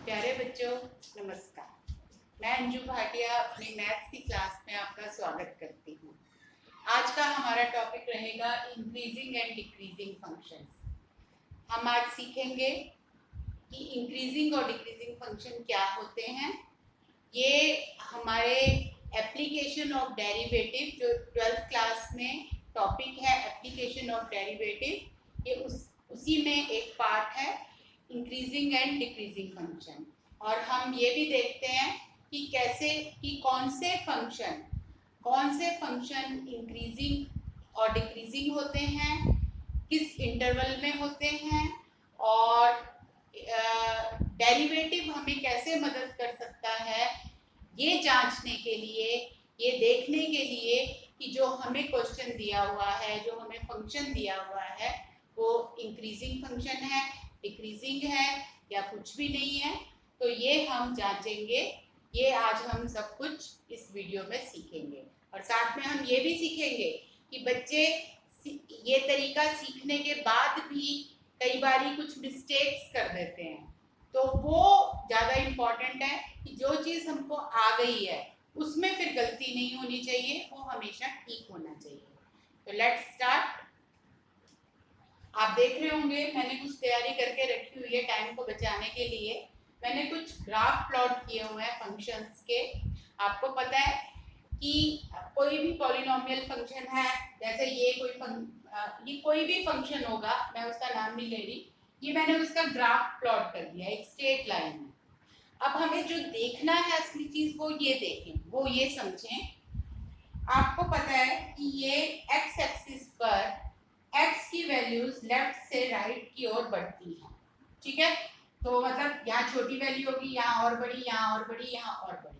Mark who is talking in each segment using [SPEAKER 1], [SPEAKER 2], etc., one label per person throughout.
[SPEAKER 1] प्यारे बच्चों, नमस्कार। मैं अंजू भाटिया अपनी मैथ्स की क्लास में आपका स्वागत करती हूँ। आज का हमारा टॉपिक रहेगा इंक्रीजिंग एंड डिक्रीजिंग फंक्शंस। हम आज सीखेंगे कि इंक्रीजिंग और डिक्रीजिंग फंक्शन क्या होते हैं। ये हमारे एप्लीकेशन ऑफ डेरिवेटिव जो 12th क्लास में टॉपिक है, एप्लीकेशन ऑफ डेरिवेटिव, ये उसी में एक पार्ट है, इंक्रीजिंग एंड डिक्रीजिंग फंक्शन। और हम ये भी देखते हैं कि कैसे कि कौन से फंक्शन इंक्रीजिंग और डिक्रीजिंग होते हैं, किस इंटरवल में होते हैं, और डेरिवेटिव हमें कैसे मदद कर सकता है ये जांचने के लिए, ये देखने के लिए कि जो हमें क्वेश्चन दिया हुआ है, जो हमें फंक्शन दिया हुआ है, वो इंक्रीजिंग फंक्शन है, डिक्रीजिंग है या कुछ भी नहीं है। तो ये हम जांचेंगे। ये आज हम सब कुछ इस वीडियो में सीखेंगे। और साथ में हम ये भी सीखेंगे कि बच्चे ये तरीका सीखने के बाद भी कई बारी कुछ मिस्टेक्स कर देते हैं, तो वो ज़्यादा इम्पोर्टेंट है कि जो चीज़ हमको आ गई है उसमें फिर गलती नहीं होनी चाहिए, वो हमेशा ठीक होना चाहिए। तो लेट्स स्टार्ट। आप देख रहे होंगे मैंने कुछ तैयारी करके रखी हुई है टाइम को बचाने के लिए। मैंने कुछ ग्राफ प्लॉट किए हुए हैं फंक्शंस के। आपको पता है कि कोई भी पॉलिनोमियल फंक्शन है, जैसे ये कोई भी फंक्शन होगा, मैं उसका नाम नहीं ले रही, ये मैंने उसका ग्राफ प्लॉट कर दिया एक स्ट्रेट लाइन में। अब हमें जो देखना है असली चीज वो ये देखें, वो ये समझें। आपको पता है कि ये एक्स एक्सिस पर x की वैल्यूज लेफ्ट से राइट की ओर बढ़ती हैं, ठीक है। तो मतलब यहाँ छोटी वैल्यू होगी, यहाँ और बड़ी, यहाँ और बड़ी, यहाँ और बड़ी।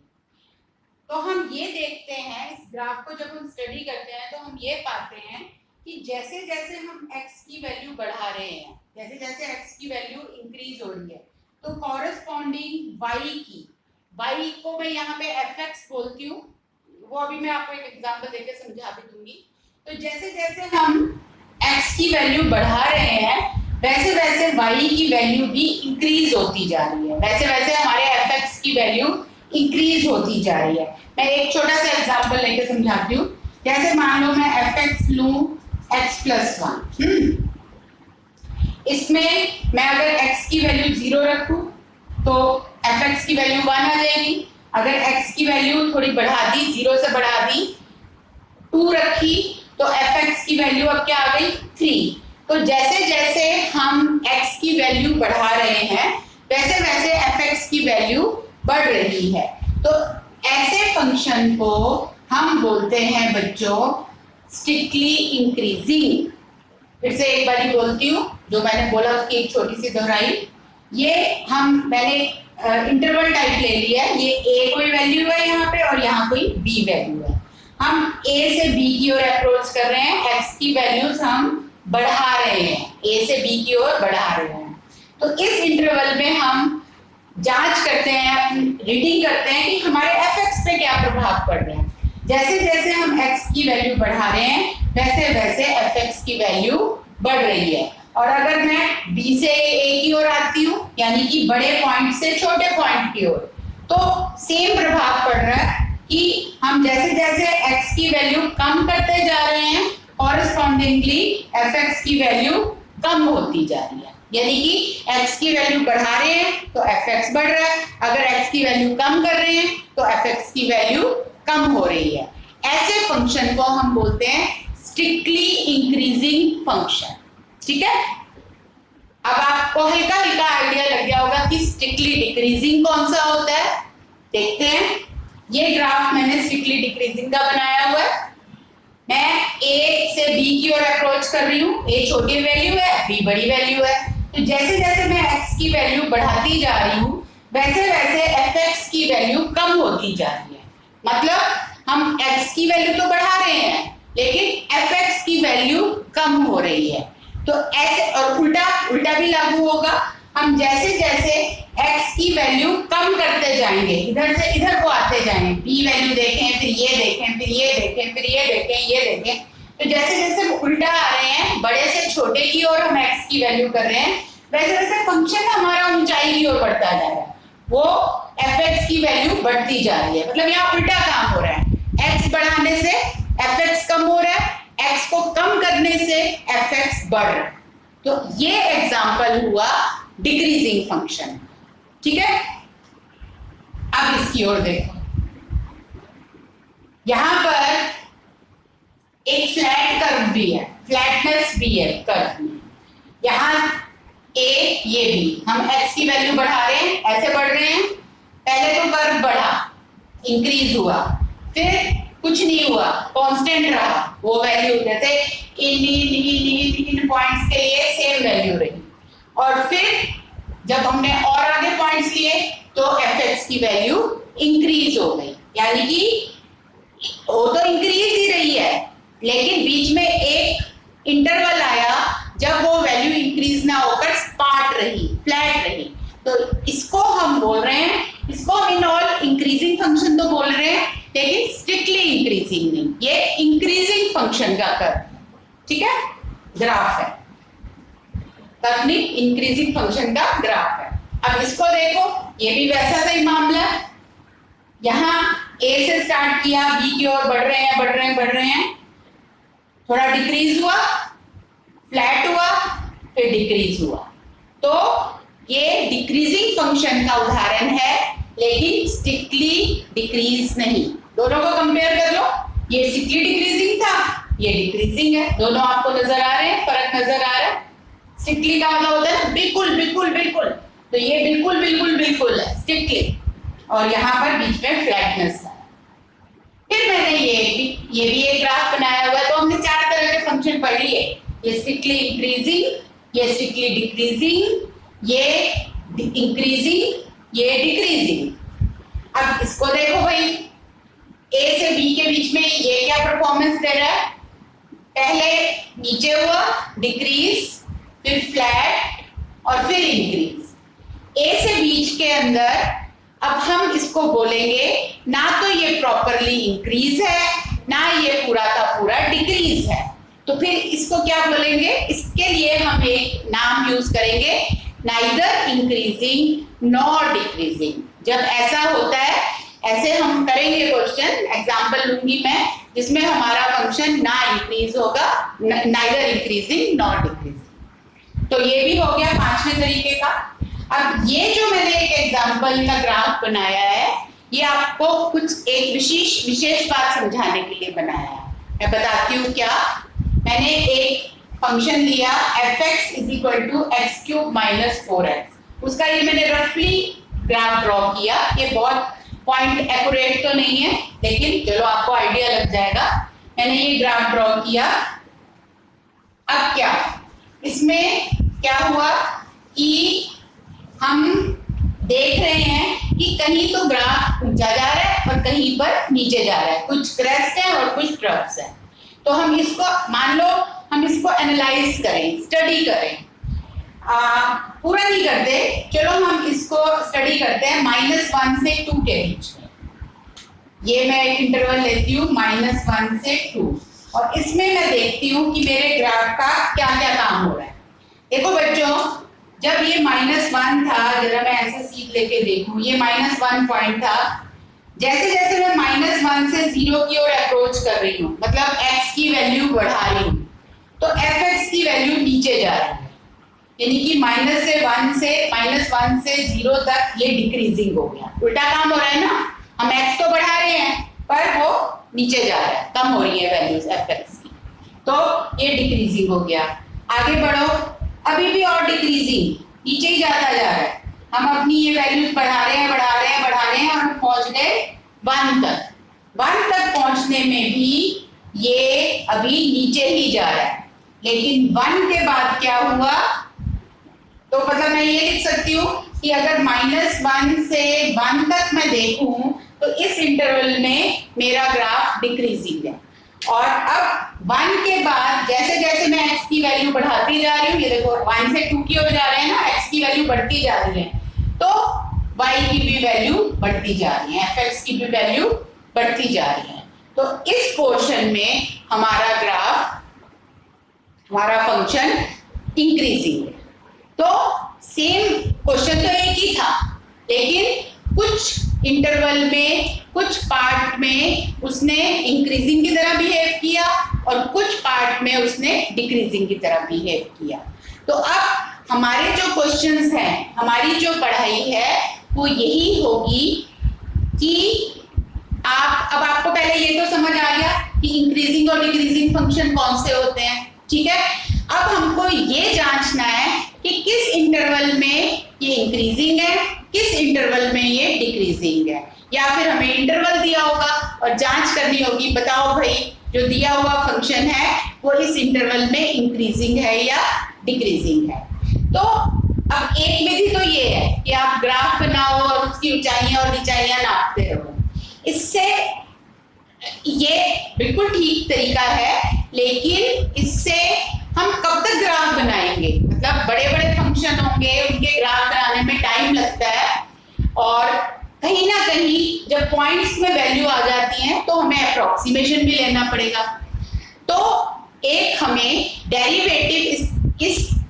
[SPEAKER 1] तो हम ये देखते हैं, इस ग्राफ को जब हम स्टडी करते हैं तो हम ये पाते हैं कि जैसे जैसे हम x की वैल्यू बढ़ा रहे हैं, जैसे जैसे x की वैल्यू इंक्रीज हो रही है, तो कॉरेस्पॉन्डिंग y को मैं यहाँ पे fx बोलती हूँ, वो अभी मैं आपको एक एग्जाम्पल देकर समझा भी दूंगी। तो जैसे जैसे हम x की वैल्यू बढ़ा रहे हैं, वैसे वैसे y की वैल्यू भी इंक्रीज होती जा रही है, वैसे वैसे हमारे fx की वैल्यू इंक्रीज होती जा रही है। मैं एक छोटा सा एग्जांपल लेके समझाती हूँ। जैसे मान लो मैं fx लूं x+1, इसमें मैं अगर x की वैल्यू 0 रखूं तो fx की वैल्यू 1 आ जाएगी। अगर x की वैल्यू थोड़ी बढ़ा दी, 0 से बढ़ा दी, 2 रखी, तो fx की वैल्यू अब क्या आ गई 3। तो जैसे जैसे हम x की वैल्यू बढ़ा रहे हैं, वैसे वैसे fx की वैल्यू बढ़ रही है। तो ऐसे फंक्शन को हम बोलते हैं बच्चों स्ट्रिक्टली इंक्रीजिंग। फिर से एक बारी बोलती हूँ, जो मैंने बोला उसकी एक छोटी सी दोहराई। मैंने इंटरवल टाइप ले लिया है, ये a कोई वैल्यू है यहाँ पे और यहाँ कोई b वैल्यू है। हम a से b की ओर अप्रोच कर रहे हैं, x की वैल्यूज हम बढ़ा रहे हैं, a से b की ओर बढ़ा रहे हैं। तो इस इंटरवल में हम जांच करते हैं, रीडिंग करते हैं कि हमारे fx पे क्या प्रभाव पड़ रहा है। जैसे जैसे हम x की वैल्यू बढ़ा रहे हैं, वैसे वैसे fx की वैल्यू बढ़ रही है। और अगर मैं b से a की ओर आती हूँ, यानी कि बड़े पॉइंट से छोटे पॉइंट की ओर, तो सेम प्रभाव पड़ रहा है कि हम जैसे जैसे x की वैल्यू कम करते जा रहे हैं, कॉरेस्पॉन्डिंगली fx की वैल्यू कम होती जा रही है। यानी कि x की वैल्यू बढ़ा रहे हैं तो fx बढ़ रहा है, अगर x की वैल्यू कम कर रहे हैं तो fx की वैल्यू कम हो रही है। ऐसे फंक्शन को हम बोलते हैं स्ट्रिक्टली इंक्रीजिंग फंक्शन, ठीक है। अब आपको हल्का हल्का आइडिया लग गया होगा कि स्ट्रिक्टली डिक्रीजिंग कौन सा होता है। देखते हैं, ये ग्राफ मैंने स्ट्रिक्टली डिक्रीजिंग का बनाया हुआ है। मैं a से b की ओर अप्रोच कर रही हूँ, a छोटी वैल्यू है, b बड़ी वैल्यू है। तो जैसे जैसे मैं x की वैल्यू बढ़ाती जा रही हूँ, वैसे वैसे fx की वैल्यू कम होती जा रही है। मतलब हम x की वैल्यू तो बढ़ा रहे हैं, लेकिन fx की वैल्यू कम हो रही है। तो ऐसे, और उल्टा भी लागू होगा। हम जैसे जैसे x की वैल्यू कम करते जाएंगे, इधर से इधर को आते जाएंगे, b वैल्यू देखें, फिर ये देखें, फिर ये देखें, फिर ये देखें, ये देखें, तो जैसे जैसे उल्टा आ रहे हैं, बड़े से छोटे की ओर हम x की वैल्यू कर रहे हैं, वैसे वैसे फंक्शन हमारा ऊंचाई की ओर बढ़ता जा रहा है। वो fx की वैल्यू बढ़ती जा रही है, मतलब यहाँ उल्टा काम हो रहा है, x बढ़ाने से fx कम हो रहा है, x को कम करने से fx बढ़ रहा है। तो ये एग्जाम्पल हुआ डिक्रीजिंग फंक्शन। ठीक है, अब इसकी ओर देखो, यहां पर एक फ्लैट कर्व भी है, फ्लैटनेस भी है कर्व में, यहां a ये भी, हम x की वैल्यू बढ़ा रहे हैं, ऐसे बढ़ रहे हैं, पहले तो कर्व बढ़ा, इंक्रीज हुआ, फिर कुछ नहीं हुआ, कांस्टेंट रहा वो वैल्यू, जैसे इन पॉइंट्स के लिए सेम वैल्यू रही, और फिर जब हमने और आगे पॉइंट्स लिए तो fx की वैल्यू इंक्रीज हो गई, यानी कि वो तो इंक्रीज ही रही है, लेकिन बीच में एक इंटरवल आया जब वो वैल्यू इंक्रीज ना होकर स्पार्ट रही, फ्लैट रही, तो इसको हम बोल रहे हैं, इसको हम इन ऑल इंक्रीजिंग फंक्शन तो बोल रहे हैं, लेकिन स्ट्रिक्टली इंक्रीजिंग नहीं, ये इंक्रीजिंग फंक्शन का कर्व, ठीक है, ग्राफ है, कर्व नहीं, इंक्रीजिंग फंक्शन का ग्राफ है। अब इसको देखो, ये भी वैसा सही मामला है, यहां a से स्टार्ट किया, b की ओर बढ़ रहे हैं, बढ़ रहे हैं, बढ़ रहे हैं, थोड़ा डिक्रीज हुआ, फ्लैट हुआ, फिर डिक्रीज हुआ, तो ये डिक्रीजिंग फंक्शन का उदाहरण है, लेकिन स्ट्रिक्टली डिक्रीज नहीं। दोनों को कंपेयर कर लो, ये स्ट्रिक्टली डिक्रीजिंग था, ये डिक्रीजिंग है, दोनों आपको नजर आ रहे हैं, फर्क नजर आ रहा है। स्ट्रिक्टली का मतलब होता है बिल्कुल बिल्कुल बिल्कुल, तो ये बिल्कुल बिल्कुल बिल्कुल है स्ट्रिक्टली, और यहाँ पर बीच में फ्लैटनेस है। फिर मैंने ये भी एक ग्राफ बनाया हुआ है, तो हमने 4 तरह के फंक्शन पढ़ लिए, ये स्ट्रिक्टली इंक्रीजिंग, ये स्ट्रिक्टली डिक्रीजिंग, ये इंक्रीजिंग, ये डिक्रीजिंग। अब इसको देखो भाई, ए से बी के बीच में ये क्या परफॉर्मेंस दे रहा है, पहले नीचे हुआ, डिक्रीज, फिर फ्लैट और फिर इंक्रीज। ए से बीच के अंदर अब हम इसको बोलेंगे ना तो ये प्रॉपरली इंक्रीज है, ना ये पूरा का पूरा डिक्रीज है, तो फिर इसको क्या बोलेंगे, इसके लिए हम एक नाम यूज करेंगे, नाइदर इंक्रीजिंग नॉर डिक्रीजिंग। जब ऐसा होता है, ऐसे हम करेंगे क्वेश्चन, एग्जांपल लूंगी मैं, जिसमें हमारा फंक्शन ना इंक्रीज होगा, नाइदर इंक्रीजिंग नॉर डिक्रीजिंग। तो ये भी हो गया 5वें तरीके का। अब ये जो मैंने एक एग्जांपल का ग्राफ बनाया है, ये आपको कुछ एक विशेष बात समझाने के लिए बनाया है। मैं बताती हूँ क्या। मैंने एक फंक्शन लिया fx = x³ - 4x, उसका ये मैंने रफली ग्राफ ड्रॉ किया। ये बहुत पॉइंट एक्यूरेट तो नहीं है, लेकिन चलो आपको आइडिया लग जाएगा। मैंने ये ग्राफ ड्रॉ किया। अब क्या इसमें क्या हुआ कि हम देख रहे हैं कि कहीं तो ग्राफ ऊंचा जा रहा है और कहीं पर नीचे जा रहा है, कुछ क्रेस्ट है और कुछ ट्रफ्स है। तो हम इसको मान लो, हम इसको एनालाइज करें, स्टडी करें, पूरा नहीं करते, चलो हम इसको स्टडी करते हैं -1 से 2 के बीच में। ये मैं एक इंटरवल लेती हूँ -1 से 2, और इसमें मैं देखती हूँ कि मेरे ग्राफ का क्या क्या काम हो रहा है। देखो बच्चों, जब ये -1 था, जरा मैं ऐसे सीध लेके देखूं, ये -1 पॉइंट था, जैसे जैसे मैं -1 से 0 की ओर अप्रोच कर रही हूँ, मतलब x की वैल्यू बढ़ा रही हूँ, तो fx की वैल्यू नीचे जा रही है, यानी कि -1 से 0 तक ये डिक्रीजिंग हो गया। उल्टा काम हो रहा है ना, हम x तो बढ़ा रहे हैं पर वो नीचे जा रहा है, कम हो रही है वैल्यूज fx की, तो ये डिक्रीजिंग हो गया। आगे बढ़ो, अभी भी और डिक्रीजिंग, नीचे ही जाता जा रहा है। हम अपनी ये वैल्यूज बढ़ा रहे हैं और हम पहुंच गए 1 तक। 1 तक पहुंचने में भी ये अभी नीचे ही जा रहा है, लेकिन 1 के बाद क्या हुआ, तो मतलब मैं ये लिख सकती हूँ कि अगर -1 से 1 तक मैं देखूं तो इस इंटरवल में मेरा ग्राफ डिक्रीजिंग है। और अब 1 के बाद जैसे जैसे मैं x की वैल्यू बढ़ाती जा रही हूँ, ये देखो 1 से 2 की ओर जा रहे हैं ना, x की वैल्यू बढ़ती जा रही है, तो y की भी वैल्यू बढ़ती जा रही है, fx की भी वैल्यू बढ़ती जा रही है। तो इस पोर्शन में हमारा ग्राफ, हमारा फंक्शन इंक्रीजिंग है। तो सेम क्वेश्चन तो एक ही था, लेकिन कुछ इंटरवल में, कुछ पार्ट में उसने इंक्रीजिंग की तरह बिहेव किया और कुछ पार्ट में उसने डिक्रीजिंग की तरह बिहेव किया। तो अब हमारे जो क्वेश्चंस हैं, हमारी जो पढ़ाई है वो यही होगी कि अब आपको पहले ये तो समझ आ गया कि इंक्रीजिंग और डिक्रीजिंग फंक्शन कौन से होते हैं, ठीक है। अब हमको ये जांचना है कि किस इंटरवल में ये इंक्रीजिंग है, किस इंटरवल में ये डिक्रीजिंग है, या फिर हमें इंटरवल दिया होगा और जांच करनी होगी, बताओ भाई जो दिया हुआ फंक्शन है वो इस इंटरवल में इंक्रीजिंग है या डिक्रीजिंग है। तो अब एक विधि तो ये है कि आप ग्राफ बनाओ और उसकी ऊंचाइयां और नीचाइयां नापते रहो, इससे ये बिल्कुल ठीक तरीका है, लेकिन इससे हम कब तक ग्राफ बनाएंगे? मतलब बड़े बड़े फंक्शन होंगे, उनके ग्राफ बनाने में टाइम लगता है और कहीं ना कहीं जब पॉइंट्स में वैल्यू आ जाती है तो हमें अप्रोक्सीमेशन भी लेना पड़ेगा। तो एक हमें डेरिवेटिव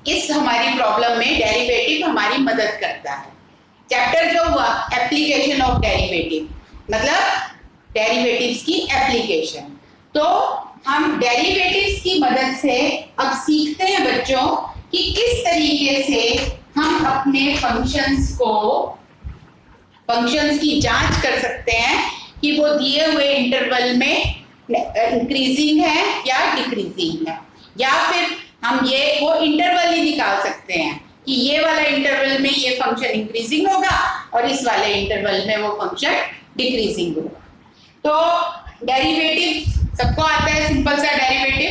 [SPEAKER 1] इस हमारी प्रॉब्लम में डेरिवेटिव हमारी मदद करता है। चैप्टर जो हुआ एप्लीकेशन ऑफ डेरिवेटिव, मतलब डेरिवेटिव्स की एप्लीकेशन। तो हम डेरिवेटिव्स की मदद से अब सीखते हैं बच्चों कि किस तरीके से हम अपने फंक्शंस की जांच कर सकते हैं कि वो दिए हुए इंटरवल में इंक्रीजिंग है या डिक्रीजिंग है, या फिर हम वो इंटरवल ही निकाल सकते हैं कि ये वाला इंटरवल में ये फंक्शन इंक्रीजिंग होगा और इस वाले इंटरवल में वो फंक्शन डिक्रीजिंग होगा। तो डेरिवेटिव सबको आता है, सिंपल सा डेरिवेटिव,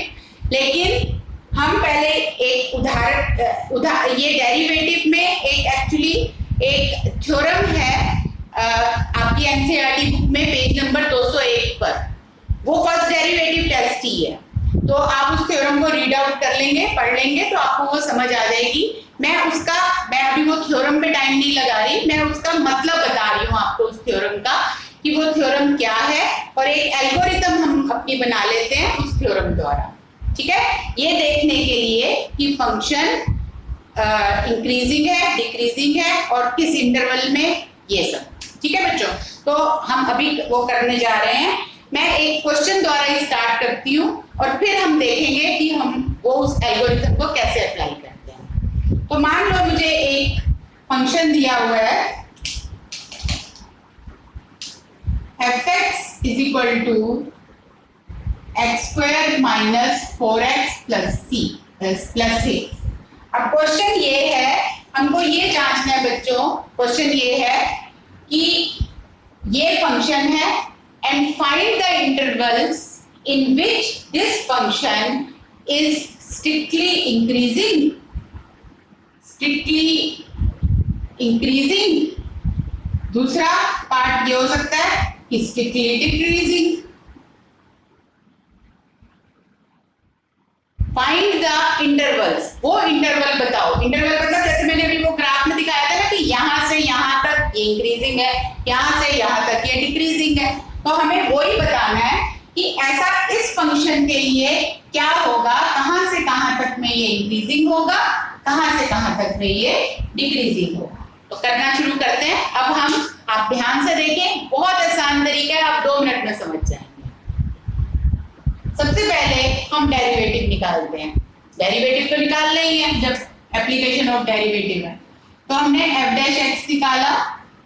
[SPEAKER 1] लेकिन हम पहले एक उदाहरण ये डेरिवेटिव में एक्चुअली एक थ्योरम है आपकी एनसीईआरटी बुक में पेज नंबर 201 पर, वो फर्स्ट डेरिवेटिव टेस्ट ही है। तो आप उस थ्योरम को रीड आउट कर लेंगे, पढ़ लेंगे तो आपको वो समझ आ जाएगी। मैं अभी वो थ्योरम पे टाइम नहीं लगा रही, मैं उसका मतलब बता रही हूँ आपको उस थ्योरम का कि वो थ्योरम क्या है, और एक एल्गोरिथम हम अपनी बना लेते हैं उस थ्योरम द्वारा, ठीक है, ये देखने के लिए कि फंक्शन इंक्रीजिंग है, डिक्रीजिंग है और किस इंटरवल में, ये सब, ठीक है बच्चों। तो हम अभी वो करने जा रहे हैं। मैं एक क्वेश्चन द्वारा ही स्टार्ट करती हूँ और फिर हम देखेंगे कि हम वो उस एल्गोरिथम को कैसे अप्लाई करते हैं। तो मान लो मुझे एक फंक्शन दिया हुआ है fx is equal to x square minus 4x plus c plus 6। अब क्वेश्चन ये है, हमको ये जांचना है बच्चों, क्वेश्चन ये है कि ये फंक्शन है and find the intervals in which this function is strictly increasing। दूसरा पार्ट ये हो सकता है कि strictly decreasing। Find the intervals, वो इंटरवल बताओ। इंटरवल मतलब जैसे मैंने अभी वो ग्राफ में दिखाया था ना कि यहाँ से यहाँ तक ये इंक्रीजिंग है, यहाँ से यहाँ तक ये डिक्रीजिंग है। तो हमें वो ही बताना है कि ऐसा इस फंक्शन के लिए क्या होगा, कहाँ से कहाँ तक में ये इंक्रीजिंग होगा, कहाँ से कहाँ तक में ये डिक्रीजिंग होगा। तो करना शुरू करते हैं। अब आप ध्यान से देखें, बहुत आसान तरीका है, आप 2 मिनट में समझ जाएंगे। सबसे पहले हम डेरिवेटिव निकालते हैं। डेरिवेटिव तो निकालना ही है जब एप्लीकेशन ऑफ डेरिवेटिव है। तो हमने f डैश x निकाला,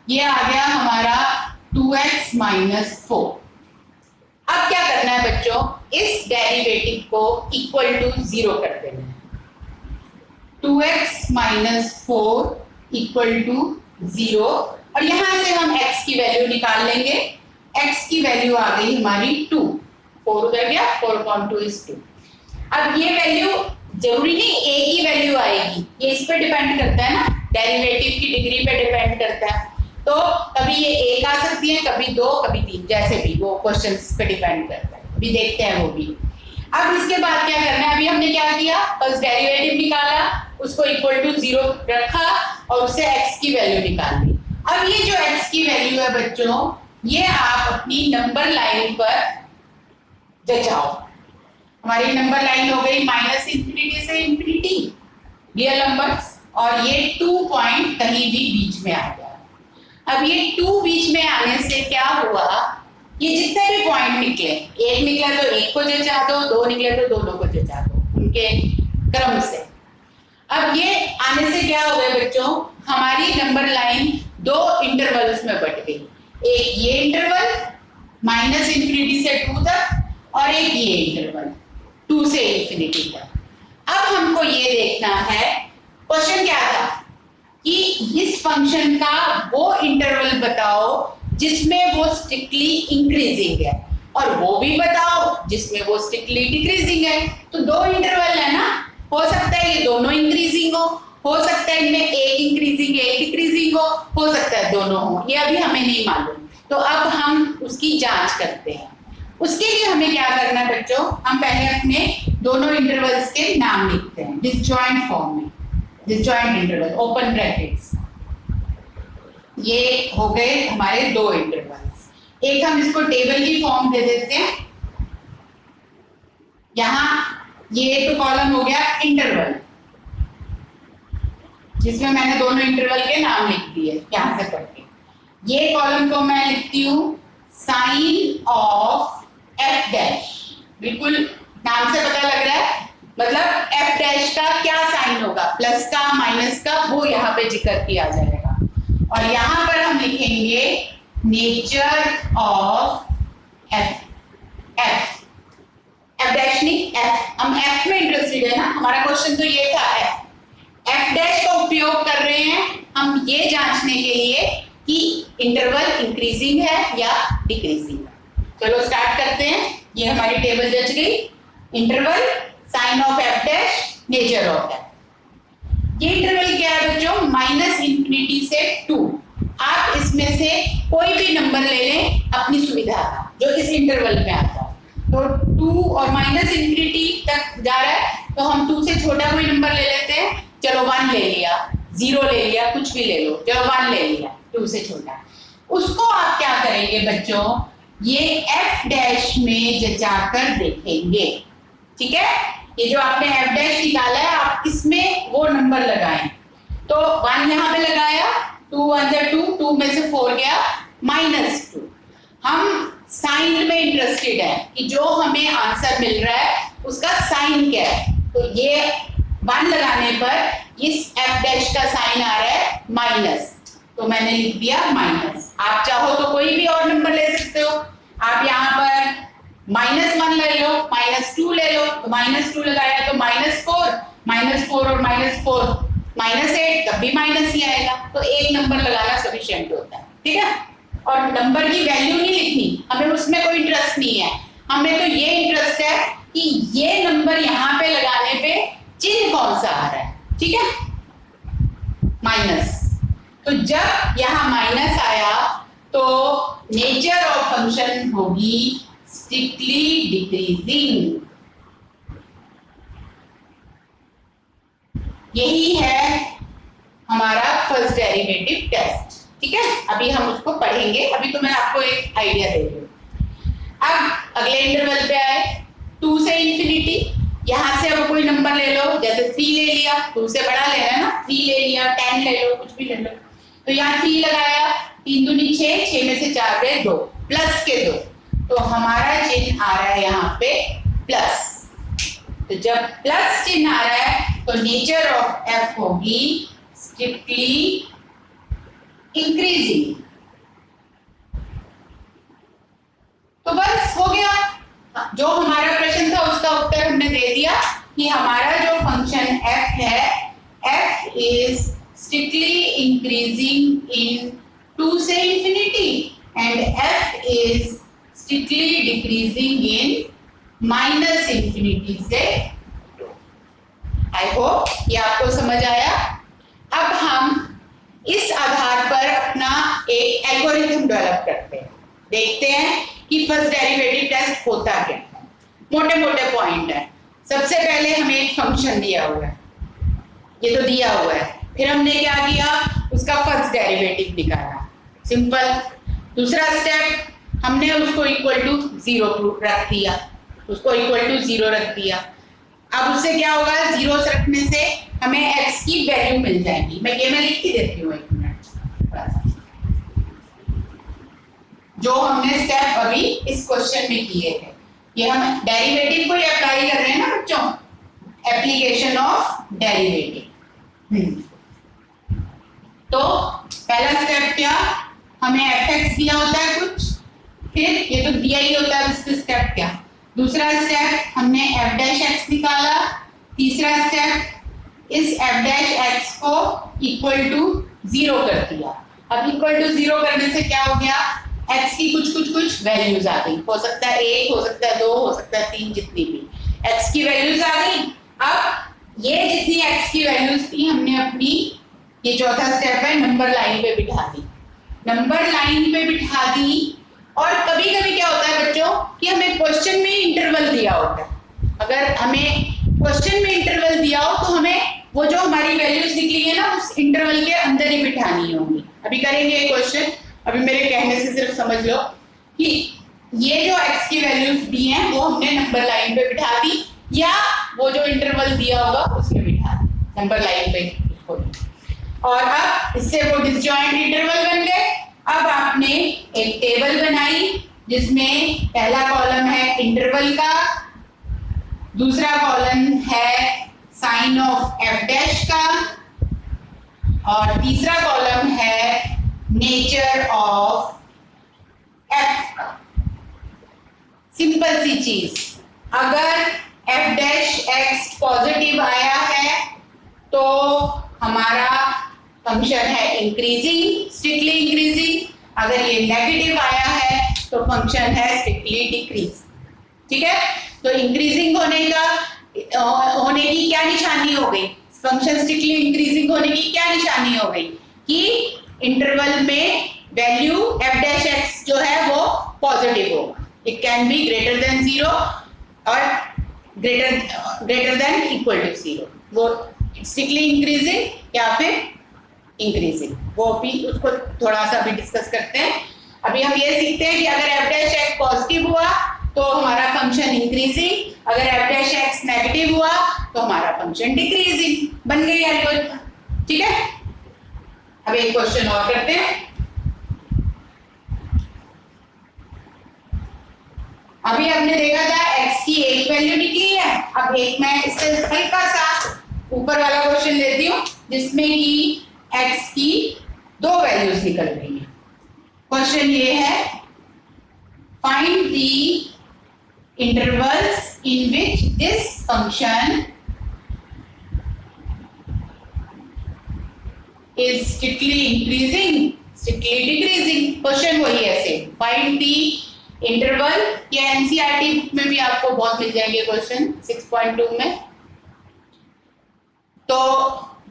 [SPEAKER 1] ये आ गया हमारा 2x माइनस 4। अब क्या करना है बच्चों, इस डेरिवेटिव को इक्वल टू 0 कर देना है। 2x माइनस 4 इक्वल टू 0, और यहां से हम x की वैल्यू निकाल लेंगे। x की वैल्यू आ गई हमारी 2, 4 उधर गया, 4/2 is 2। अब ये वैल्यू जरूरी नहीं a की वैल्यू आएगी, ये इस पे डिपेंड करता है ना, डेरिवेटिव की डिग्री पे डिपेंड करता है। तो कभी ये 1 आ सकती है, कभी 2, कभी 3, जैसे भी, वो क्वेश्चंस पे डिपेंड करता है। अभी देखते हैं वो भी। अब इसके बाद क्या करना है, अभी हमने क्या किया, फर्स्ट डेरिवेटिव निकाला, उसको इक्वल टू 0 रखा और उससे x की वैल्यू निकाल ली। अब ये जो x की वैल्यू है बच्चों, ये आप अपनी नंबर लाइन पर जचाओ। हमारी नंबर लाइन हो गई -∞ से ∞, रियल नंबर्स, और ये 2 पॉइंट कहीं भी बीच में आ गया। अब ये 2 बीच में आने से क्या हुआ, ये जितने भी पॉइंट निकले, एक निकला तो एक को जचा दो, 2 निकले तो दोनों को जचा दो उनके क्रम से। अब ये आने से क्या हो गया बच्चों, हमारी नंबर लाइन 2 इंटरवल्स में बट गई। एक ये इंटरवल -∞ से 2 तक और एक ये इंटरवल 2 से इंफिनिटी तक। अब हमको ये देखना है, क्वेश्चन क्या था कि इस फंक्शन का वो इंटरवल बताओ जिसमें वो स्ट्रिक्टली इंक्रीजिंग है, और वो भी बताओ जिसमें वो स्ट्रिक्टली डिक्रीजिंग है। तो 2 इंटरवल है ना, हो सकता है ये दोनों इंक्रीजिंग हो सकता है इनमें एक इंक्रीजिंग एक डिक्रीजिंग हो सकता है दोनों हो, ये अभी हमें नहीं मालूम। तो अब हम उसकी जांच करते हैं। उसके लिए हमें क्या करना है बच्चों, हम पहले अपने दोनों इंटरवल्स के नाम लिखते हैं डिसजॉइंट फॉर्म में। डिसजॉइंट इंटरवल ओपन ब्रैकेट्स, ये हो गए हमारे 2 इंटरवल्स। एक हम इसको टेबल की फॉर्म दे देते हैं, यहां ये तो कॉलम हो गया इंटरवल जिसमें मैंने दोनों इंटरवल के नाम लिख दिए यहां से पढ़ के। ये कॉलम को मैं लिखती हूं साइन ऑफ एफ डैश, बिल्कुल नाम से पता लग रहा है, मतलब एफ डैश का क्या साइन होगा, प्लस का माइनस का, वो यहाँ पे जिक्र किया जाएगा। और यहाँ पर हम लिखेंगे nature of F, F dash नहीं एफ, हम एफ में इंटरेस्टेड है ना, हमारा क्वेश्चन तो ये था एफ डैश का उपयोग कर रहे हैं हम ये जांचने के लिए कि इंटरवल इंक्रीजिंग है या डिक्रीजिंग है। चलो स्टार्ट करते हैं। ये हमारी टेबल जच गई, interval sign of f dash nature of f. ये इंटरवल क्या है बच्चों, -∞ से 2। आप इसमें से कोई भी नंबर ले लें अपनी सुविधा का जो इस इंटरवल में आता है। तो 2 और -∞ तक जा रहा है तो हम 2 से छोटा कोई नंबर ले लेते हैं। चलो 1 ले लिया, 0 ले लिया, कुछ भी ले लो, चलो 1 ले लिया 2 से छोटा। उसको आप क्या करेंगे बच्चों, ये एफ डैश में जचाकर देखेंगे, ठीक है। ये जो आपने एफ डैश निकाला है आप इसमें वो नंबर लगाएं। तो 1 यहाँ पे लगाया, 2 1 से 2, 2 में से 4 गया -2। हम साइन में इंटरेस्टेड है कि जो हमें आंसर मिल रहा है उसका साइन क्या है। तो ये 1 लगाने पर इस एफ डैश का साइन आ रहा है माइनस, तो मैंने लिख दिया माइनस। आप चाहो तो कोई भी और नंबर ले सकते हो, आप यहाँ पर -1 ले लो, -2 ले लो, तो -2 लगाया तो -4 और -4 -8, तब भी माइनस ही आएगा। तो एक नंबर लगाना सफिशिएंट होता है, ठीक है। और नंबर की वैल्यू नहीं लिखनी, हमें उसमें कोई इंटरेस्ट नहीं है, हमें तो ये इंटरेस्ट है कि ये नंबर यहाँ पे लगाने पे चिन्ह कौन सा आ रहा है, ठीक है, माइनस। तो जब यहाँ माइनस आया तो नेचर ऑफ फंक्शन होगी स्ट्रिक्टली डिक्रीजिंग। यही है हमारा फर्स्ट डेरिवेटिव टेस्ट, ठीक है। अभी हम उसको पढ़ेंगे, अभी तो मैं आपको एक आइडिया दे रही हूँ। अब अगले इंटरवल पे आए 2 से इंफिनिटी, यहाँ से अब कोई नंबर ले लो, जैसे 3 ले लिया, 2 से बड़ा लेना है ना, 3 ले लिया, 10 ले लो, कुछ भी ले लो। तो यहाँ 3 लगाया, 3 दूनी 6, 6 में से 4 गए 2, प्लस के 2, तो हमारा चिन्ह आ रहा है यहाँ पे प्लस। तो जब प्लस चिन्ह आ रहा है तो नेचर ऑफ एफ होगी स्ट्रिक्टली इंक्रीजिंग। तो बस हो गया, जो हमारा प्रश्न था उसका उत्तर हमने दे दिया कि हमारा जो फंक्शन f है, f is strictly increasing in 2 से infinity and f is strictly decreasing in -∞ से 2। आई होप ये आपको समझ आया। अब हम इस आधार पर अपना एक एल्गोरिथम डेवलप करते हैं, देखते हैं कि फर्स्ट डेरिवेटिव टेस्ट होता क्या है। मोटे मोटे पॉइंट है। सबसे पहले हमें एक फंक्शन दिया हुआ है, ये तो दिया हुआ है, फिर हमने क्या किया, उसका फर्स्ट डेरिवेटिव निकाला, सिंपल। दूसरा स्टेप, हमने उसको इक्वल टू 0 रख दिया, उसको इक्वल टू 0 रख दिया। अब उससे क्या होगा, 0 रखने से हमें x की वैल्यू मिल जाएगी। मैं लिख के देती हूँ, 1 मिनट। जो हमने स्टेप अभी इस क्वेश्चन में किए थे। ये हम डेरिवेटिव को ही अप्लाई कर रहे हैं ना बच्चों, एप्लीकेशन ऑफ डेरिवेटिव। तो पहला स्टेप क्या, हमें fx दिया होता है कुछ, फिर ये तो दिया ही होता है, इसका स्टेप क्या। दूसरा स्टेप हमने f डैश x निकाला। तीसरा स्टेप इस f डैश x को इक्वल टू 0 कर दिया। अब इक्वल टू 0 करने से क्या हो गया, x की कुछ वैल्यूज आ गई, हो सकता है 1, हो सकता है 2, हो सकता है 3, जितनी भी x की वैल्यूज आ गई। अब ये जितनी x की वैल्यूज थी हमने अपनी, ये चौथा स्टेप है, नंबर लाइन पे बिठा दी। नंबर लाइन पे बिठा दी। और कभी कभी क्या होता है बच्चों कि हमें क्वेश्चन में इंटरवल दिया होता है। अगर हमें क्वेश्चन में इंटरवल दिया हो तो हमें वो जो हमारी वैल्यूज निकली है ना, उस इंटरवल के अंदर ही बिठानी होंगी। अभी करेंगे ये क्वेश्चन, अभी मेरे कहने से सिर्फ समझ लो कि ये जो x की वैल्यूज दी हैं वो हमने नंबर लाइन पे बिठा दी, या वो जो इंटरवल दिया होगा उसमें बिठा दी, नंबर लाइन पे उसको। और अब इससे वो डिसजॉइंट इंटरवल बन गए। अब आपने एक टेबल बनाई जिसमें पहला कॉलम है इंटरवल का, दूसरा कॉलम है साइन ऑफ f डैश का, और तीसरा कॉलम है नेचर ऑफ f का। सिंपल सी चीज, अगर f डैश x पॉजिटिव आया है तो हमारा फंक्शन है इंक्रीजिंग, स्ट्रिक्टली इंक्रीजिंग। अगर ये नेगेटिव आया है तो फंक्शन है स्ट्रिक्टली डिक्रीज। ठीक है, तो इंक्रीजिंग होने की क्या निशानी हो गई, फंक्शन स्ट्रिक्टली इंक्रीजिंग होने की क्या निशानी हो गई कि इंटरवल में वैल्यू f डैश x जो है वो पॉजिटिव होगा। It can be greater than 0 और ग्रेटर देन इक्वल टू 0, वो स्ट्रिक्टली इंक्रीजिंग या फिर इंक्रीजिंग, वो भी उसको थोड़ा सा भी डिस्कस करते हैं। अभी हम ये सीखते हैं कि अगर f डैश x पॉजिटिव हुआ तो हमारा फंक्शन इंक्रीजिंग, अगर f डैश x नेगेटिव हुआ तो हमारा फंक्शन डिक्रीजिंग बन गई एल्गोरिथम। ठीक है, अब एक क्वेश्चन और करते हैं। अभी हमने देखा था x की एक वैल्यू निकली है। अब एक मैं इससे हल्का सा ऊपर वाला क्वेश्चन लेती हूँ जिसमें कि x की 2 वैल्यूज निकल रही है। क्वेश्चन ये है, find the intervals in which this function is strictly increasing, strictly decreasing. Question वही ऐसे, फाइंड द इंटरवल। ये एनसीईआरटी बुक में भी आपको बहुत मिल जाएंगे क्वेश्चन 6.2 में। तो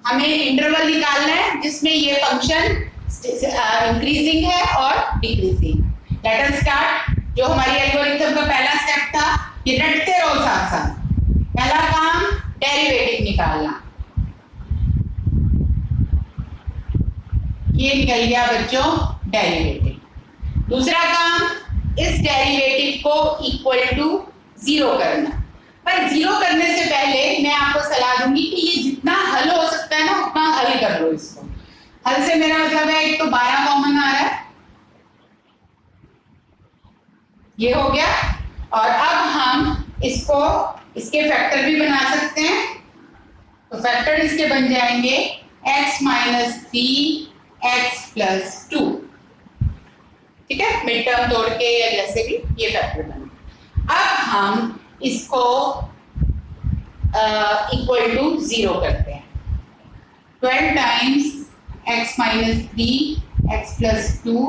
[SPEAKER 1] हमें इंटरवल निकालना है जिसमें ये फंक्शन इंक्रीजिंग है और डिक्रीजिंग। Let us start. जो हमारी एल्गोरिथम का पहला स्टेप था, ये रटते रहो साथ साथ। पहला काम डेरिवेटिव निकालना, ये निकल गया बच्चों डेरिवेटिव। दूसरा काम इस डेरिवेटिव को इक्वल टू 0 करना। पर 0 करने से पहले मैं आपको सलाह दूंगी कि ये जितना हल हो सकता है ना उतना हल कर लो इसको। हल से मेरा मतलब है, एक तो 12 कॉमन आ रहा है, ये हो गया। और अब हम इसको इसके फैक्टर भी बना सकते हैं। तो फैक्टर इसके बन जाएंगे x माइनस 3 x प्लस 2। ठीक है, मिड टर्म तोड़ के या जैसे भी ये फैक्टर बना। अब हम इसको इक्वल टू 0 करते हैं। 12 times x minus 3 x plus 2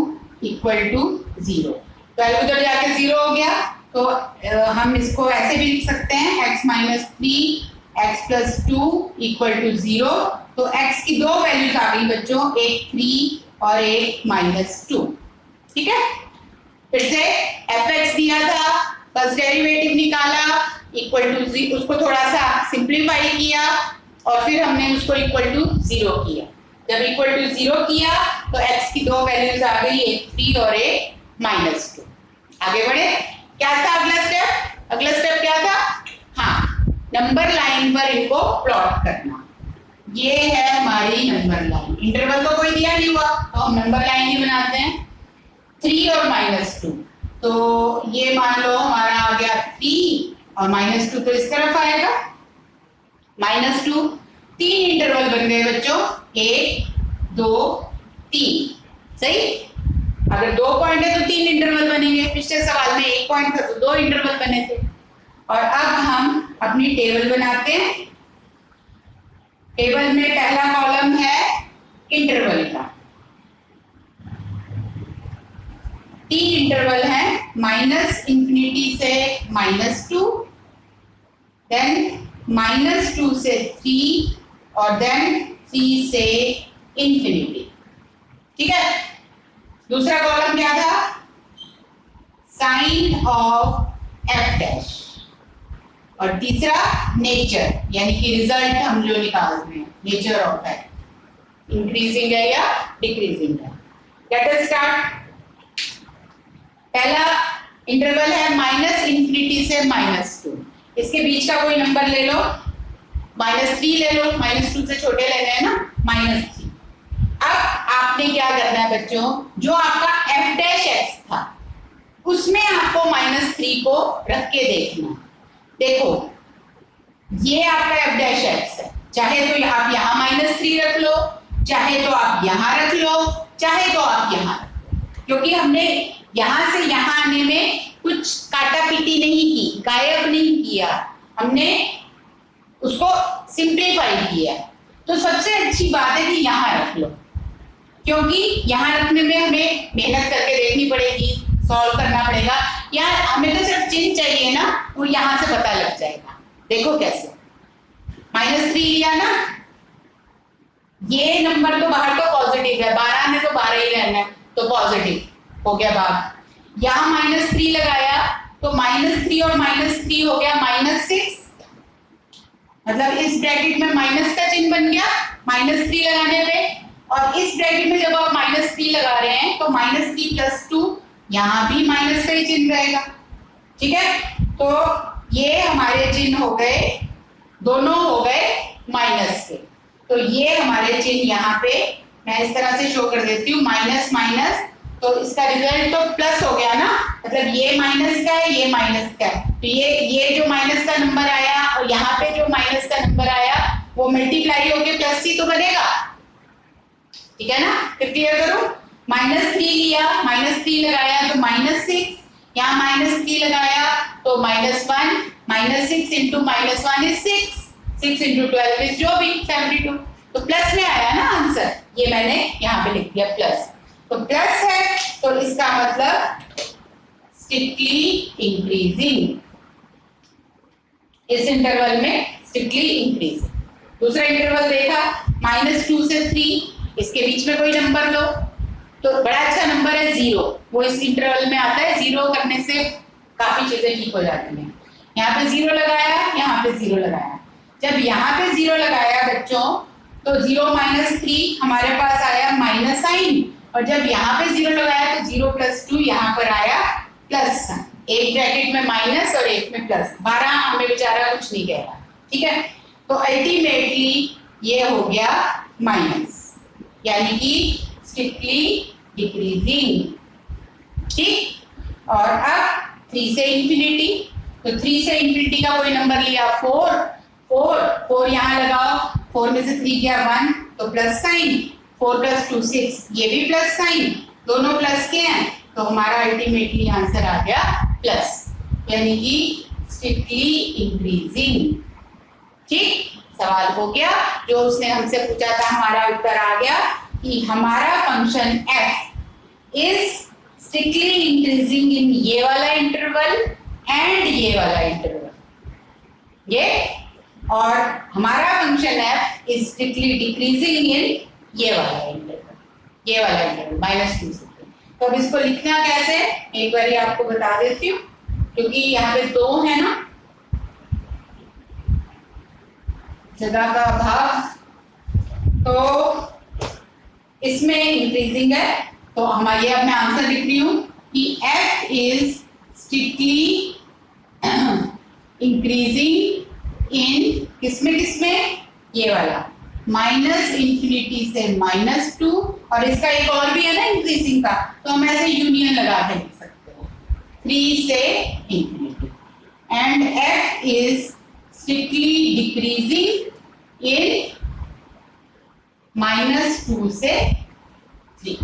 [SPEAKER 1] equal to 0। 12 उधर जाके 0 हो गया, तो हम इसको ऐसे भी लिख सकते हैं x minus 3 x plus 2 equal to 0। तो x की 2 वैल्यूज आ गई बच्चों, एक 3 और एक माइनस 2। ठीक है, फिर से fx दिया था, फर्स्ट डेरिवेटिव निकाला, इक्वल टू 0, उसको थोड़ा सा सिंप्लीफाई किया और फिर हमने उसको इक्वल टू 0 किया। जब इक्वल टू 0 किया तो x की 2 वैल्यूज आ गई, एक 3 और एक माइनस 2। आगे बढ़े, क्या था अगला स्टेप? अगला स्टेप क्या था? हाँ, नंबर लाइन पर इनको प्लॉट करना। ये है हमारी नंबर लाइन। इंटरवल तो कोई दिया नहीं हुआ तो हम नंबर लाइन ही बनाते हैं। 3 और -2, तो ये मान लो हमारा आ गया 3 और -2 तो इस तरफ आएगा -2। 3 इंटरवल बन गए बच्चों, 1 2 3। सही, अगर 2 पॉइंट है तो 3 इंटरवल बनेंगे। पिछले सवाल में 1 पॉइंट था तो 2 इंटरवल बने थे। और अब हम अपनी टेबल बनाते हैं। टेबल में पहला कॉलम है इंटरवल का, 3 इंटरवल है, -∞ से -2, देन -2 से 3 और देन 3 से इंफिनिटी। ठीक है, दूसरा कॉलम क्या था? साइन ऑफ एफ डैश, और तीसरा नेचर, यानी कि रिजल्ट हम जो निकाल रहे हैं, नेचर ऑफ एफ, इंक्रीजिंग है या डिक्रीजिंग है। Let us start. पहला इंटरवल है -∞ से -2, इसके बीच का कोई नंबर ले लो, -3 ले लो, -2 से छोटे ले रहे हैं ना, -3। अब आपने क्या करना है बच्चों, जो आपका f डैश x था उसमें आपको -3 को रख के देखना। देखो ये आपका f डैश x है, चाहे तो आप यहाँ -3 रख लो, चाहे तो आप यहाँ रख लो, चाहे तो आप यहाँ रख लो, क्योंकि हमने यहाँ से यहाँ आने में कुछ काटा पीटी नहीं की, गायब नहीं किया, हमने उसको सिंप्लीफाई किया। तो सबसे अच्छी बात है कि यहाँ रख लो, क्योंकि यहाँ रखने में हमें मेहनत करके देखनी पड़ेगी, सॉल्व करना पड़ेगा। यहाँ हमें तो सिर्फ चिन्ह चाहिए ना, वो यहाँ से पता लग जाएगा। देखो कैसे, -3 लिया ना, ये नंबर तो बाहर तो पॉजिटिव है, 12 में तो 12 ही रहना है, तो पॉजिटिव हो गया बात। यहाँ -3 लगाया तो -3 और -3 हो गया -6, मतलब इस ब्रैकेट में माइनस का चिन्ह बन गया -3 लगाने पे, और इस ब्रैकेट में जब आप -3 लगा रहे हैं तो -3 + 2, यहाँ भी माइनस का ही चिन्ह रहेगा। ठीक है, तो ये हमारे चिन्ह हो गए, दोनों हो गए माइनस के, तो ये हमारे चिन्ह यहाँ पे मैं इस तरह से शो कर देती हूँ, माइनस माइनस, तो इसका रिजल्ट तो प्लस हो गया ना, मतलब ये माइनस का है, ये माइनस का है, तो ये जो माइनस का नंबर आया और यहाँ पे जो माइनस का नंबर आया वो मल्टीप्लाई होके +3 तो बनेगा। ठीक है ना, फिर क्लियर करो। -3 लिया, -3 लगाया तो -6, यहाँ -3 लगाया तो -1, -6 × -1 is 6, 6 × 12 is जो भी 72, तो प्लस में आया ना आंसर, ये मैंने यहाँ पे लिख दिया प्लस, तो प्लस है तो इसका मतलब स्ट्रिक्टली इंक्रीजिंग, इस इंटरवल में स्ट्रिक्टली इंक्रीजिंग। दूसरा इंटरवल देखा -2 से 3, इसके बीच में कोई नंबर लो, तो बड़ा अच्छा नंबर है 0, वो इस इंटरवल में आता है, 0 करने से काफी चीजें ठीक हो जाती हैं। यहाँ पे 0 लगाया, यहाँ पे 0 लगाया, जब यहाँ पे 0 लगाया बच्चों तो 0 - 3 हमारे पास आया माइनस साइन, और जब यहाँ पे 0 लगाया तो 0 + 2 यहाँ पर आया प्लस साइन, एक ब्रैकेट में माइनस और एक में प्लस, 12 हमें बेचारा कुछ नहीं कह रहा। ठीक है, तो अल्टीमेटली ये हो गया माइनस, यानी कि स्ट्रिक्टली डिक्रीजिंग। ठीक, और अब 3 से इंफिनिटी, तो 3 से इंफिनिटी का कोई नंबर लिया 4 यहाँ लगाओ, 4 में से 3 गया 1 तो प्लस साइन, 4 + 2 6, ये भी प्लस साइन, दोनों प्लस के हैं, तो हमारा अल्टीमेटली आंसर आ गया प्लस, यानी कि स्ट्रिक्टली इंक्रीजिंग। ठीक, सवाल हो गया, जो उसने हमसे पूछा था हमारा उत्तर आ गया कि हमारा function f is strictly increasing in ये वाला इंटरवल एंड ये वाला इंटरवल, ये, और हमारा function f is strictly decreasing in ये वाला इंटरवल, ये वाला इंटरवल -2 से। तो अब इसको लिखना कैसे, एक बार आपको बता देती हूँ, क्योंकि यहाँ पे 2 है ना, जगह का अभाव, तो इसमें इंक्रीजिंग है, तो हमारी अब मैं आंसर लिख रही हूँ कि f is strictly increasing in किसमें, ये वाला माइनस इंफिनिटी से -2, और इसका एक और भी है ना इंक्रीजिंग का, तो हम ऐसे यूनियन लगा के लिख सकते हो 3 से infinity. And f is strictly decreasing in -2 से 3।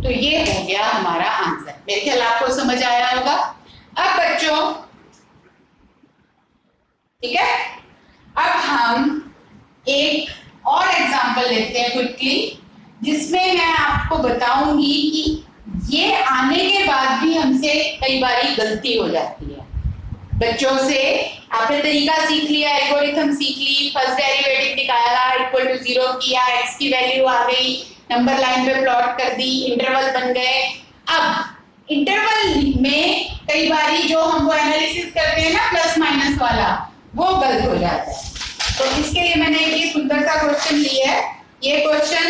[SPEAKER 1] तो ये हो गया हमारा आंसर। मेरे ख्याल आपको समझ आया होगा। अब बच्चों ठीक है, अब हम एक और एग्जांपल लेते हैं क्विकली, जिसमें मैं आपको बताऊंगी कि ये आने के बाद भी हमसे कई बारी गलती हो जाती है। बच्चों से आपने तरीका सीख लिया, एल्गोरिथम सीख ली, फर्स्ट डेरिवेटिव निकाला, इक्वल टू 0 किया, x की वैल्यू आ गई, नंबर लाइन पे प्लॉट कर दी, इंटरवल बन गए। अब इंटरवल में कई बारी जो हम वो एनालिसिस करते हैं ना प्लस माइनस वाला, वो गलत हो जाता है। तो इसके लिए मैंने ये सुंदर सा क्वेश्चन लिया है। ये क्वेश्चन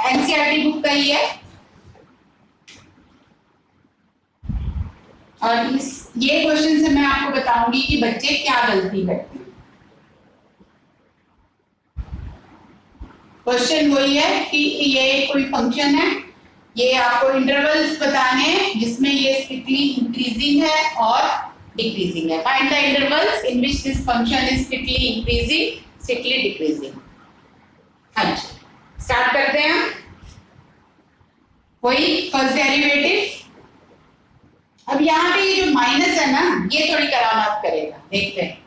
[SPEAKER 1] एनसीईआरटी बुक का ही है, और ये क्वेश्चन से मैं आपको बताऊंगी कि बच्चे क्या गलती करते हैं। क्वेश्चन वही है कि ये कोई फंक्शन है, ये आपको इंटरवल्स बताने हैं जिसमें ये स्ट्रिक्टली इंक्रीजिंग है और डिक्रीजिंग है। Find the intervals in which this function is strictly increasing, strictly decreasing. अच्छा, स्टार्ट करते हैं हम। वही फर्स्ट डेरिवेटिव। अब यहाँ पे ये जो माइनस है ना, ये थोड़ी करामात करेगा, देखते हैं।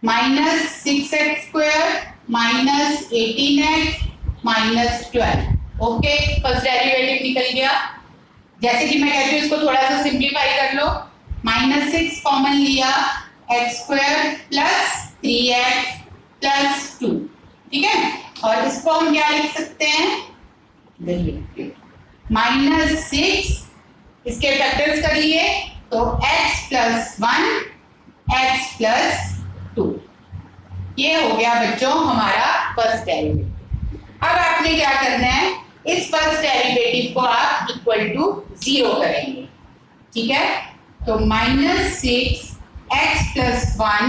[SPEAKER 1] -6x² -18x -12। Okay, first derivative निकल गया। जैसे कि मैं कहती हूँ इसको थोड़ा सा सिंप्लीफाई कर लो। -6 कॉमन लिया, x² + 3x + 2, ठीक है। और इसको हम क्या लिख सकते हैं, -6 इसके फैक्टर्स कर लिए तो x + 1 x + 2। ये हो गया बच्चों हमारा फर्स्ट डेरिवेटिव। अब आपने क्या करना है, इस फर्स्ट डेरिवेटिव को आप इक्वल टू 0 करेंगे, ठीक है। तो -6 x + 1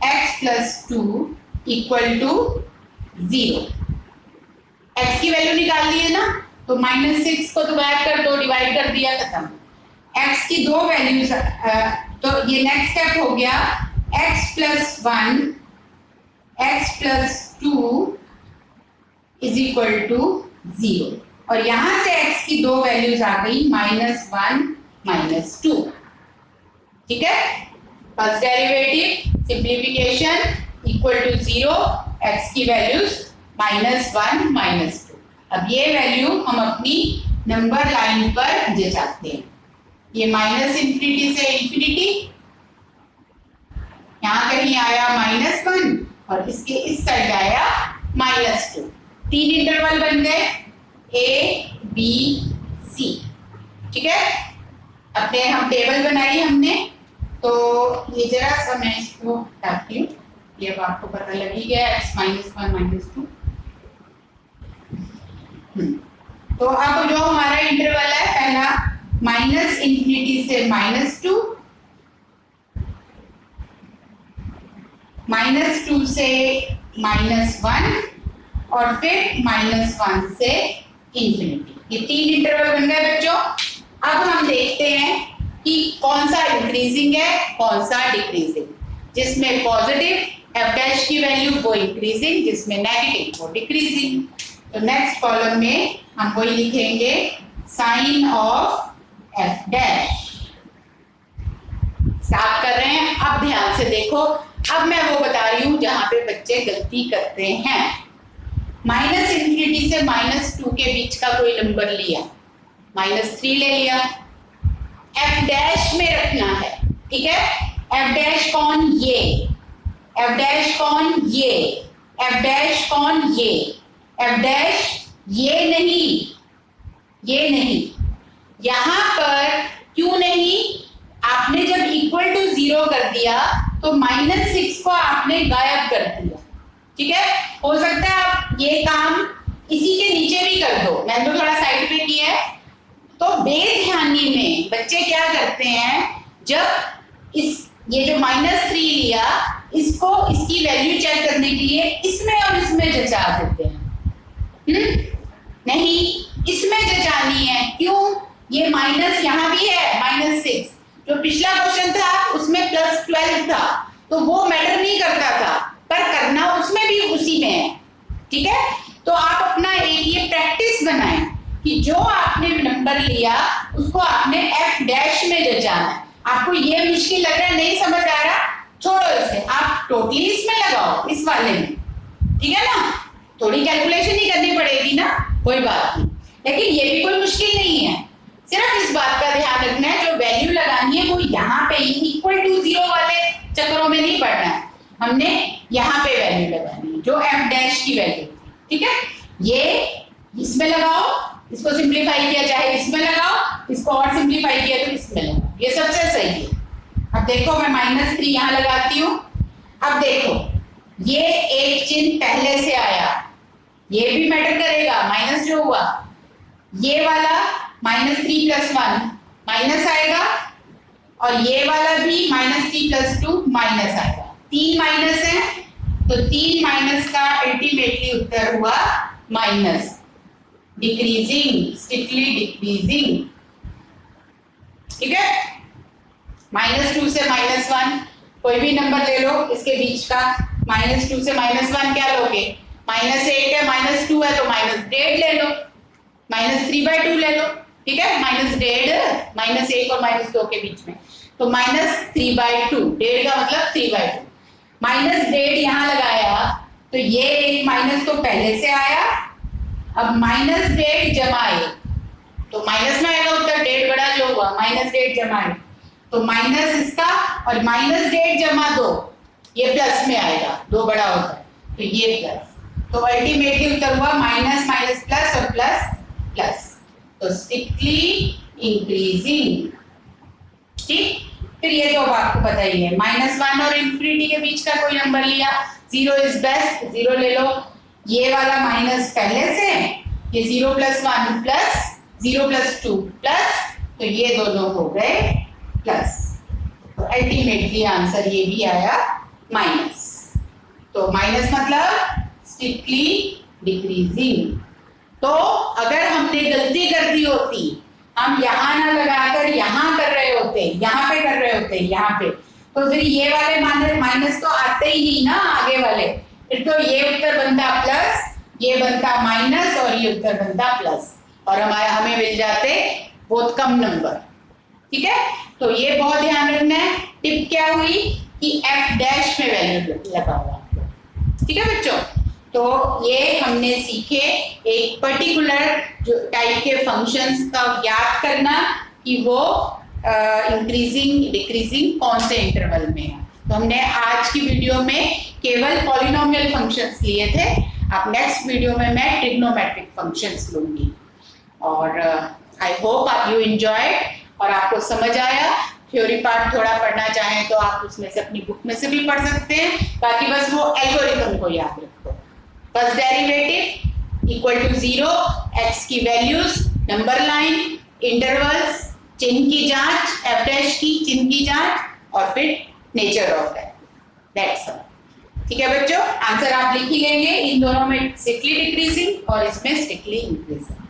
[SPEAKER 1] x + 2 equal to 0। x की वैल्यू निकाल ली है ना, तो -6 को तो गायब कर दो, डिवाइड कर दिया, खत्म। x की दो वैल्यूज, तो ये नेक्स्ट स्टेप हो गया x + 1 x + 2 is equal to 0, और यहां से x की दो वैल्यूज आ गई -1 -2, ठीक है। First derivative simplification equal to 0, x की वैल्यूज -1 -2। अब ये वैल्यू हम अपनी नंबर लाइन पर ले जाते हैं। ये -इंफिनिटी से इंफिनिटी, यहाँ कहीं आया -1 और इसके इस साइड आया -2। 3 इंटरवल बन गए A B C, ठीक है। अपने हम टेबल बनाई हमने, तो ये जरा सा मैं इसको हटाती हूँ, ये अब आपको पता लग ही गया x -1 -2। तो अब जो हमारा इंटरवल है पहला -इंफिनिटी से -2, -2 से -1 और फिर -1 से इंफिनिटी। ये 3 इंटरवल बन गए बच्चों। अब हम देखते हैं कि कौन सा इंक्रीजिंग है कौन सा डिक्रीजिंग। जिसमें पॉजिटिव f' की वैल्यू वो इंक्रीजिंग, जिसमें नेगेटिव वो डिक्रीजिंग। तो नेक्स्ट कॉलम में हम वही लिखेंगे साइन ऑफ f'। स्टार्ट कर रहे हैं। अब ध्यान से देखो, अब मैं वो बता रही हूं जहां पे बच्चे गलती करते हैं। -इंफिनिटी से -2 के बीच का कोई नंबर लिया, -3 ले लिया, f' में रखना है, ठीक है। f' कौन, ये f' कौन, ये f' कौन, ये f' ये नहीं, ये नहीं। यहां पर क्यों नहीं, आपने जब इक्वल टू 0 कर दिया तो -6 को आपने गायब कर दिया, ठीक है। हो सकता है आप ये काम इसी के नीचे भी कर दो, मैंने तो थोड़ा साइड पे किया है। तो बेध्यानी में बच्चे क्या करते हैं, जब ये जो -3 लिया इसको इसकी वैल्यू चेक करने के लिए इसमें और इसमें जचा देते हैं। नहीं, इसमें जचानी है। क्यों? ये माइनस यहाँ भी है -6, जो पिछला क्वेश्चन था उसमें +12 था, तो वो मैटर नहीं करता था, पर करना उसमें भी उसी में है। ठीक है, तो आप अपना एक ये प्रैक्टिस बनाएं कि जो आपने नंबर लिया उसको आपने f डैश में जचाना है। आपको ये मुश्किल लग रहा है, नहीं समझ आ रहा, छोड़ो इसे, आप टोटली इसमें लगाओ, इस वाले में। ठीक है ना, थोड़ी कैलकुलेशन ही करनी पड़ेगी ना, कोई बात नहीं, लेकिन ये भी कोई मुश्किल नहीं है। सिर्फ इस बात का ध्यान रखना है जो वैल्यू लगानी है वो यहाँ पे ही =0 वाले चक्करों में नहीं पड़ना है, हमने यहाँ पे वैल्यू लगानी है जो f डैश की वैल्यू। ठीक है, ये इसमें लगाओ, इसको सिंप्लीफाई किया चाहे इसमें लगाओ, इसको और सिंप्लीफाई किया तो इसमें लगाओ, ये सबसे सही है। अब देखो मैं -3 यहाँ लगाती हूँ। अब देखो ये एक चिन्ह पहले से आया, ये भी मैटर करेगा, माइनस जो हुआ, ये वाला -3 + 1 माइनस आएगा, और ये वाला भी -3 + 2 माइनस आएगा। 3 माइनस है, तो 3 माइनस का अल्टीमेटली उत्तर हुआ माइनस, डिक्रीजिंग, स्ट्रिक्टली डिक्रीजिंग। ठीक है, -2 से -1 कोई भी नंबर ले लो इसके बीच का, -2 से -1 क्या लोगे? -1 है, -2 है तो -1.5 ले लो, -3/2 ले लो। ठीक है, -1.5, -1 और -2 के बीच में, तो -3/2, 1.5 का मतलब 3/2, -1.5 यहाँ लगाया तो ये एक माइनस तो पहले से आया, अब -1.5 जमा 1 तो माइनस में आएगा उत्तर, 1.5 बड़ा जो हुआ, -1.5 जमा 1 तो माइनस इसका, और -1.5 जमा 2 ये प्लस में आएगा, 2 बड़ा होता है तो ये प्लस, तो अल्टीमेटली उत्तर हुआ माइनस माइनस प्लस और प्लस प्लस, तो स्ट्रिक्टली इंक्रीजिंग। ठीक, फिर ये तो आपको पता ही है, -1 और इंफिनिटी के बीच का कोई नंबर लिया, 0 इज बेस्ट, 0 ले लो। ये वाला माइनस पहले से, ये 0 + 1 प्लस 0 + 2 प्लस, तो ये दोनों हो गए प्लस, तो अल्टीमेटली आंसर ये भी आया माइनस। तो माइनस मतलब स्ट्रिक्टली डिक्रीजिंग। तो अगर हमने गलती कर दी होती, हम यहाँ ना लगाकर यहाँ कर रहे होते, यहाँ पे कर रहे होते, यहाँ पे, तो फिर ये वाले माइनस तो आते ही नहीं ना आगे वाले, फिर तो ये उत्तर बनता प्लस, ये बनता माइनस और ये उत्तर बनता प्लस, और हमें मिल जाते बहुत कम नंबर। ठीक है, तो ये बहुत ध्यान रखना है। टिप क्या हुई कि f डैश में वैल्यू लगा हुआ। ठीक है बच्चों, तो ये हमने सीखे एक पर्टिकुलर जो टाइप के फंक्शंस का ज्ञात करना कि वो इंक्रीजिंग डिक्रीजिंग कौन से इंटरवल में है। तो हमने आज की वीडियो में केवल पॉलिनोमियल फंक्शंस लिए थे, अब नेक्स्ट वीडियो में मैं ट्रिग्नोमेट्रिक फंक्शंस लूंगी, और आई होप यू एंजॉयड और आपको समझ आया। थ्योरी पार्ट थोड़ा पढ़ना चाहें तो आप उसमें से अपनी बुक में से भी पढ़ सकते हैं, बाकी बस वो एल्गोरिथम को याद रखो। फर्स्ट डेरिवेटिव = 0, x की वैल्यूज, नंबर लाइन, इंटरवल्स, चिन्ह की जांच, f डैश की चिन्ह की जांच, और फिर नेचर ऑफ दैट्स ऑल। ठीक है बच्चों, आंसर आप लिख ही लेंगे, इन दोनों में स्ट्रिक्टली डिक्रीजिंग और इसमें स्ट्रिक्टली इंक्रीजिंग।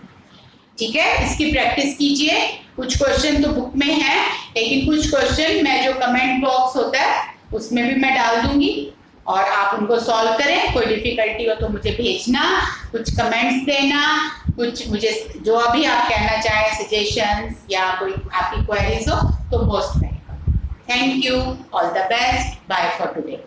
[SPEAKER 1] ठीक है, इसकी प्रैक्टिस कीजिए। कुछ क्वेश्चन तो बुक में है, लेकिन कुछ क्वेश्चन मैं जो कमेंट बॉक्स होता है उसमें भी मैं डाल दूंगी, और आप उनको सॉल्व करें। कोई डिफिकल्टी हो तो मुझे भेजना, कुछ कमेंट्स देना, कुछ मुझे जो अभी आप कहना चाहें, सजेशंस या कोई आपकी क्वेरीज हो तो पोस्ट करें। Thank you, all the best, bye for today.